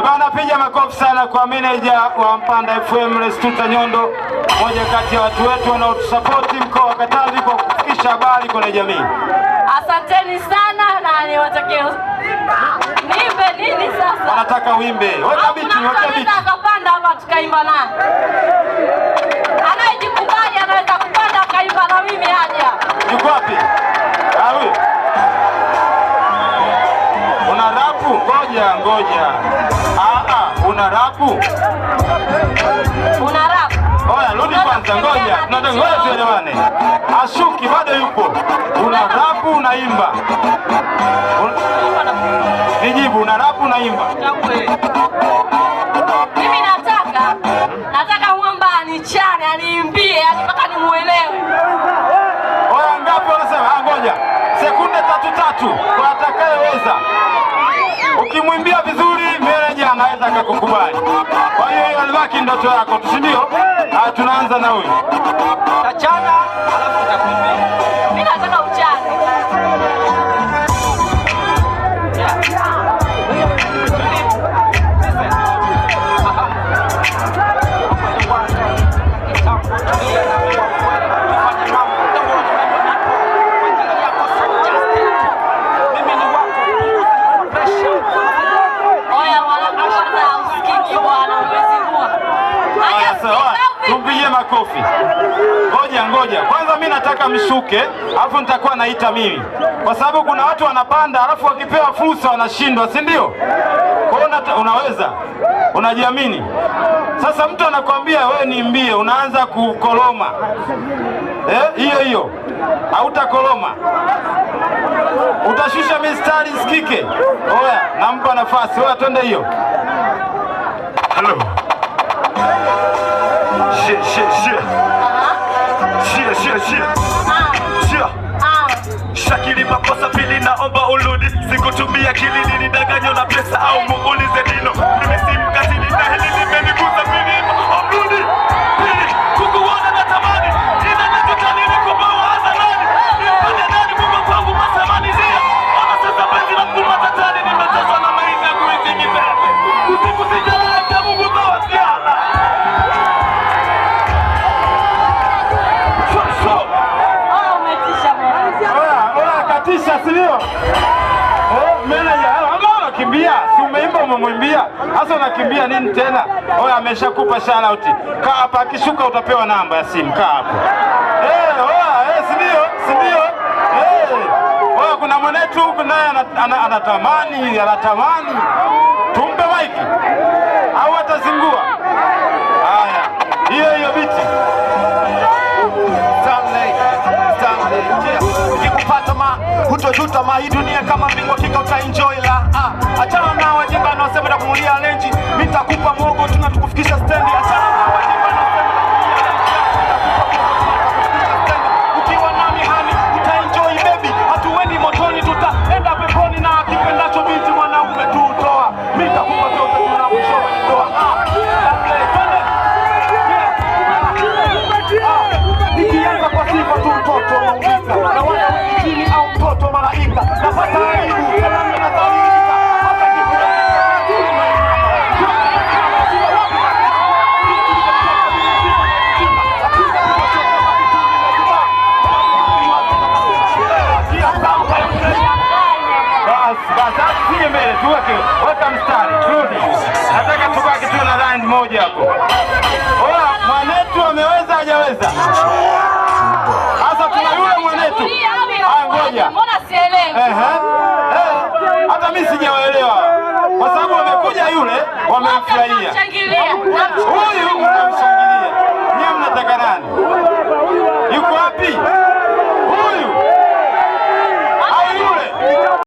Bana, piga makofi sana kwa meneja wa Mpanda FM Restuta Nyondo, mmoja kati ya watu wetu wanaotusapoti mkoa wa Katavi kwa kufikisha habari kwenye jamii. Asanteni sana na niwatakie. Niimbe nini sasa? Wanataka uimbe. Weka biti, weka biti. Akapanda hapa tukaimba naye. Anayejikubali anaweza kupanda akaimba na mimi haja. Yuko wapi? Awe. Una rapu? Ngoja. Una rapu? Una rapu? Oya, rudi kwanza, ngoja. Tunataka tuelewane. Ashuki bado yupo. Una rapu, unaimba. Nijibu, una rapu, unaimba. Mimi nataka mwamba anichane, aniimbie, yani mpaka nimuelewe. Oya, ngapi wanasema? Ngoja. Sekunde 3 kwa atakayeweza. Ukimwimbia vizuri, meneja anaweza akakukubali. Kwa hiyo alibaki ndoto yako, si ndio? Tunaanza na huyu. Tachana, alafu utakuimbia. Mimi nataka uchane. Tumpigie makofi. Ngoja. Kwanza mimi nataka mshuke, alafu nitakuwa naita mimi. Kwa sababu kuna watu wanapanda, alafu wakipewa fursa wanashindwa, si ndio? Kwa hiyo unaweza. Unajiamini. Sasa mtu anakuambia wewe niimbie, unaanza kukoloma. Hiyo. Hautakoloma. Utashusha mistari sikike. Oya, nampa nafasi. Oya, twende hiyo. Hello. Shakili makosa pili, naomba urudi. Sikutumia akili, nilidanganywa na pesa au muulize Dino. Nimesimu kazini na hili limenigusa pili. Urudi pili, kukuona natamani. Jina najuta nini kubawa hasa nani? Nipande nani Mungu kwangu masamani zia. Ona sasa penzi la kumata tani, nimetoswa na maisha kuishi kizembe. Usiku sijala ya Mungu bawa siala. Katisha, sio? Meneja, unakimbia. Si umeimba umemwimbia. Sasa unakimbia nini tena? Oya, ameshakupa shout out. Kaa hapa, akishuka utapewa namba ya simu. Kaa hapo. Sio? Oya, kuna mwanetu huko naye anatamani. Tumpe maiki. Au atazingua. Haya. Hiyo biti. Hutojuta hii dunia kama mbingwa kika utaenjoy la achana na wajinga na wasema na kumulia lenji. Mimi nitakupa mogo tunatukufikisha stendi. Achana na wajinga na wasema na kumulia lenji. Ukiwa nami hani utaenjoy baby. Hatuendi motoni, tutaenda peponi na kipendacho binti mwanaume tutoa. Mimi nitakupa zote tunakushoa ndoa. Nikianza kwa sifa tu mtoto maungika. Na wala wengine au mtoto malaika. Napata aibu kama nadhalika. Hata Basi sige mbele, weka mstari, turudi. Nataka tubaki tu na line moja hapo. Oya, mwanetu ameweza hajaweza? Sasa tuna yule mwanetu. Ngoja. Mbona sielewi? Hata mimi sijaelewa. Kwa sababu wamekuja yule, wamemfurahia. Huyu unamshangilia.